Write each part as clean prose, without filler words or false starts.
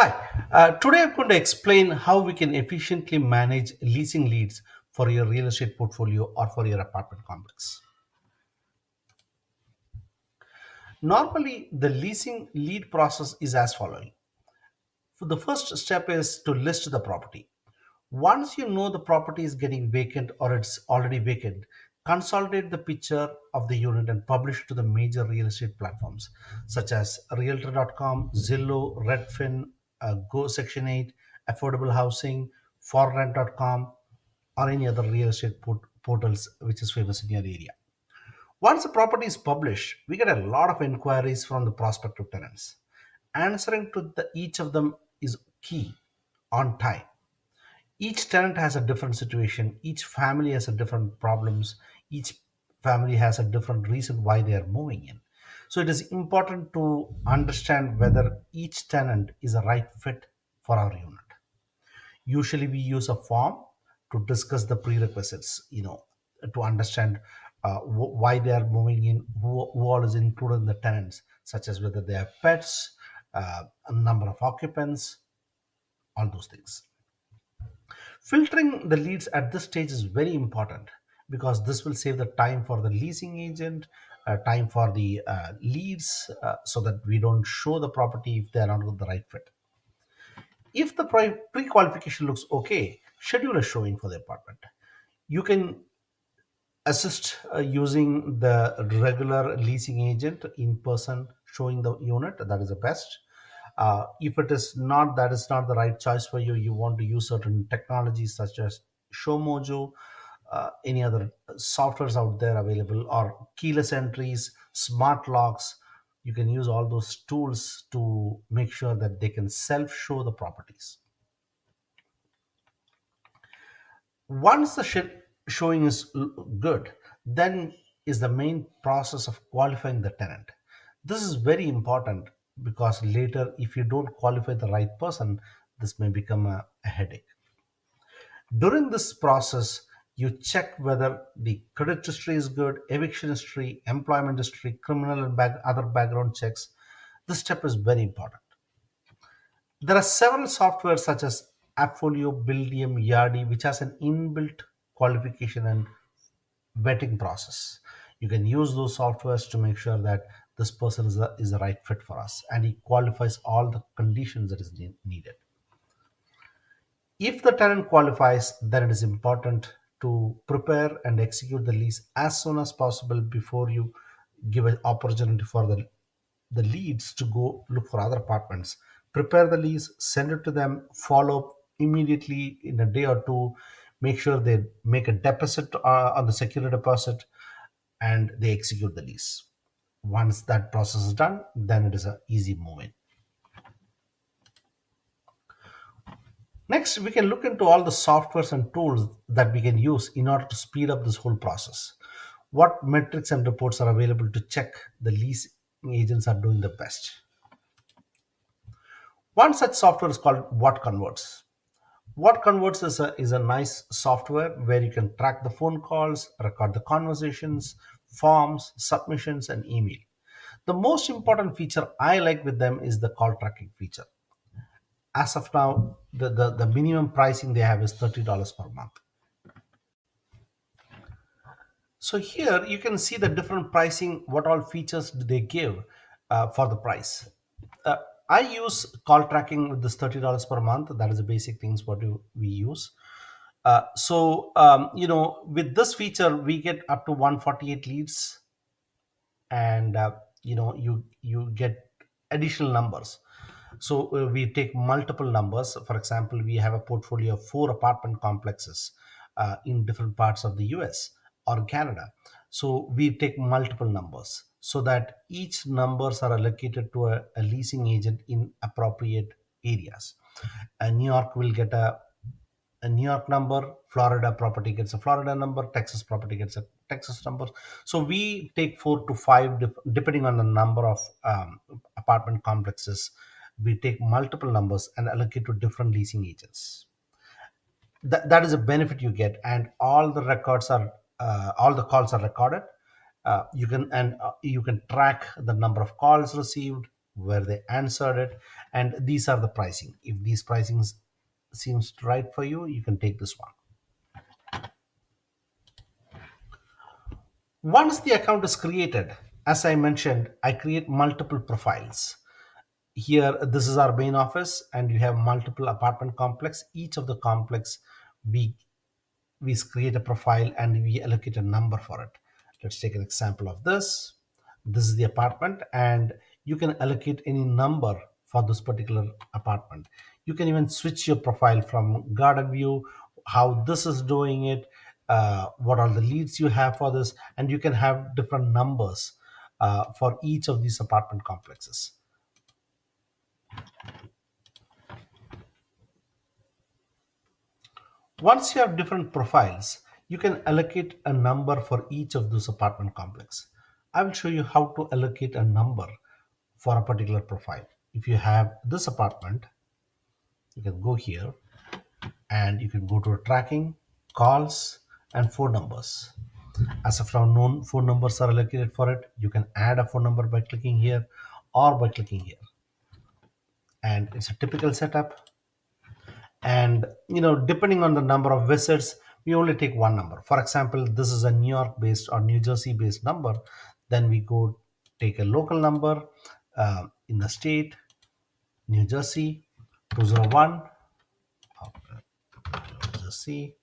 Hi, today I'm going to explain how we can efficiently manage leasing leads for your real estate portfolio or for your apartment complex. Normally, the leasing lead process is as following. So the first step is to list the property. Once you know the property is getting vacant or it's already vacant, consolidate the picture of the unit and publish it to the major real estate platforms such as Realtor.com, Zillow, Redfin, Go Section 8, Affordable Housing, ForRent.com, or any other real estate portals which is famous in your area. Once the property is published, we get a lot of inquiries from the prospective tenants. Answering to each of them is key on time. Each tenant has a different situation, each family has a different problems, each family has a different reason why they are moving in. So it is important to understand whether each tenant is a right fit for our unit. Usually we use a form to discuss the prerequisites, to understand why they are moving in, who all is included in the tenants, such as whether they have pets, a number of occupants, all those things. Filtering the leads at this stage is very important because this will save the time for the leasing agent, time for the leads, so that we don't show the property if they are not the right fit. If the pre-qualification looks okay, schedule a showing for the apartment. You can assist using the regular leasing agent in person showing the unit. That is the best. If it is not, that is not the right choice for you, you want to use certain technologies such as showmojo, any other softwares out there available, or keyless entries, smart locks. You can use all those tools to make sure that they can self show the properties. Once the showing is good, then is the main process of qualifying the tenant. This is very important because later, if you don't qualify the right person, this may become a headache. During this process, you check whether the credit history is good, eviction history, employment history, criminal and other background checks. This step is very important. There are several softwares such as Appfolio, Buildium, Yardi, which has an inbuilt qualification and vetting process. You can use those softwares to make sure that this person is the right fit for us and he qualifies all the conditions that is needed. If the tenant qualifies, then it is important to prepare and execute the lease as soon as possible before you give an opportunity for the leads to go look for other apartments. Prepare the lease, send it to them, follow up immediately in a day or two. Make sure they make a deposit on the security deposit and they execute the lease. Once that process is done, then it is an easy move in. Next, we can look into all the softwares and tools that we can use in order to speed up this whole process. What metrics and reports are available to check the lease agents are doing the best? One such software is called WhatConverts. WhatConverts is a nice software where you can track the phone calls, record the conversations, forms, submissions, and email. The most important feature I like with them is the call tracking feature. As of now, the minimum pricing they have is $30 per month. So here you can see the different pricing, what all features do they give for the price. Uh, I use call tracking with this $30 per month. That is the basic things what we use. With this feature, we get up to 148 leads, and you get additional numbers. So we take multiple numbers. For example, we have a portfolio of 4 apartment complexes in different parts of the US or Canada. So we take multiple numbers so that each numbers are allocated to a leasing agent in appropriate areas. And New York will get a New York number, Florida property gets a Florida number, Texas property gets a Texas number. So we take 4 to 5, depending on the number of apartment complexes. We take multiple numbers and allocate to different leasing agents. That is a benefit you get, and all the calls are recorded. You can track the number of calls received, where they answered it, and these are the pricing. If these pricings seems right for you, you can take this one. Once the account is created, as I mentioned, I create multiple profiles. Here, this is our main office, and you have multiple apartment complex. Each of the complex, we we create a profile and we allocate a number for it. Let's take an example of this. This is the apartment, and you can allocate any number for this particular apartment. You can even switch your profile from garden view, how this is doing it, what are the leads you have for this, and you can have different numbers for each of these apartment complexes. Once you have different profiles, you can allocate a number for each of those apartment complex. I will show you how to allocate a number for a particular profile. If you have this apartment, you can go here and you can go to tracking, calls, and phone numbers. As of now, known phone numbers are allocated for it. You can add a phone number by clicking here or by clicking here. And it's a typical setup. And depending on the number of visits, we only take one number. For example, this is a New York based or New Jersey based number, then we go take a local number in the state, New Jersey 201, New Jersey,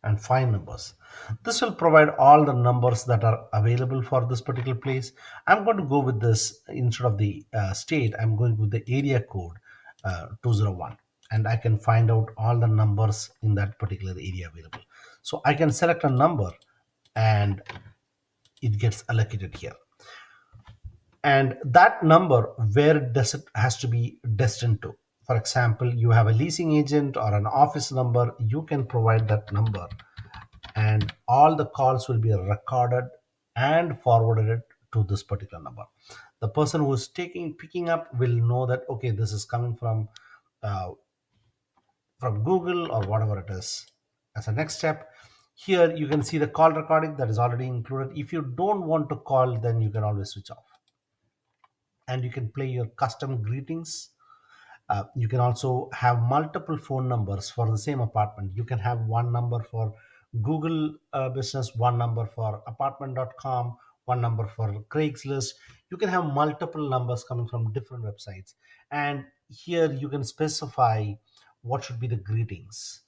and five numbers. This will provide all the numbers that are available for this particular place. I'm going to go with this instead of the state. I'm going with the area code 201, and I can find out all the numbers in that particular area available. So I can select a number and it gets allocated here. And that number, where does it has to be destined to? For example, you have a leasing agent or an office number, you can provide that number, and all the calls will be recorded and forwarded to this particular number. The person who is picking up will know that, okay, this is coming uh, from Google or whatever it is. As a next step, here you can see the call recording that is already included. If you don't want to call, then you can always switch off, and you can play your custom greetings. You can also have multiple phone numbers for the same apartment. You can have one number for Google business, one number for apartment.com, one number for Craigslist. You can have multiple numbers coming from different websites. And here you can specify what should be the greetings,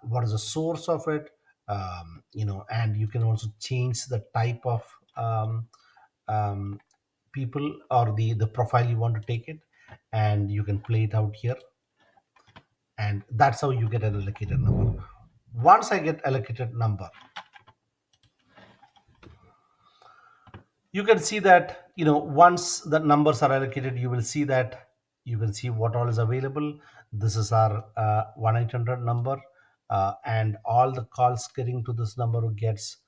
what is the source of it, and you can also change the type of um, people or the profile you want to take it, and you can play it out here, and that's how you get an allocated number. Once I get allocated number, you can see that once the numbers are allocated, you will see that you can see what all is available. This is our 1-800 number, and all the calls getting to this number gets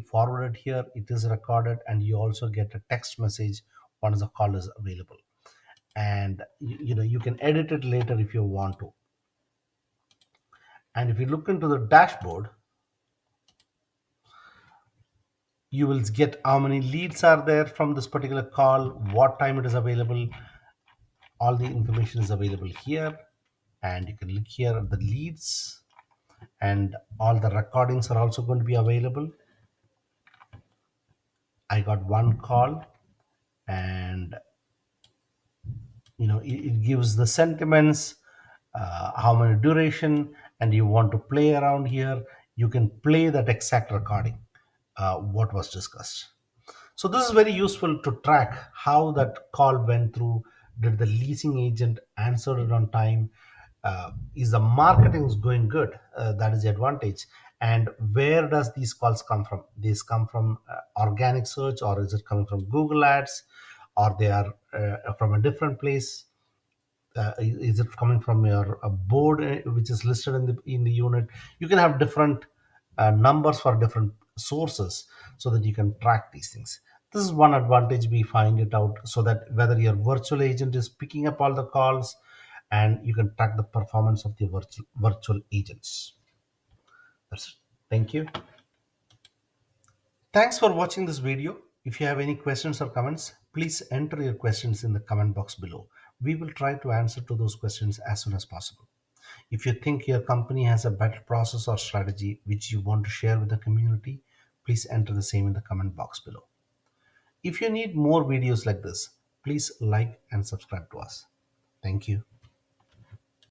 forwarded here. It is recorded, and you also get a text message once the call is available. And you can edit it later if you want to. And if you look into the dashboard, you will get how many leads are there from this particular call, what time it is available. All the information is available here, and you can look here at the leads, and all the recordings are also going to be available. I got one call, and it gives the sentiments, how many duration, and you want to play around here, you can play that exact recording, what was discussed. So this is very useful to track how that call went through. Did the leasing agent answer it on time? Is the marketing is going good? That is the advantage. And where does these calls come from? These come from organic search, or is it coming from Google Ads, or they are from a different place? Is it coming from your board, which is listed in the unit? You can have different numbers for different sources, so that you can track these things. This is one advantage we find it out, so that whether your virtual agent is picking up all the calls, and you can track the performance of the virtual agents. That's it. Thank you. Thanks for watching this video. If you have any questions or comments, Please enter your questions in the comment box below. We will try to answer to those questions as soon as possible. If you think your company has a better process or strategy which you want to share with the community, please enter the same in the comment box below. If you need more videos like this, please like and subscribe to us. Thank you.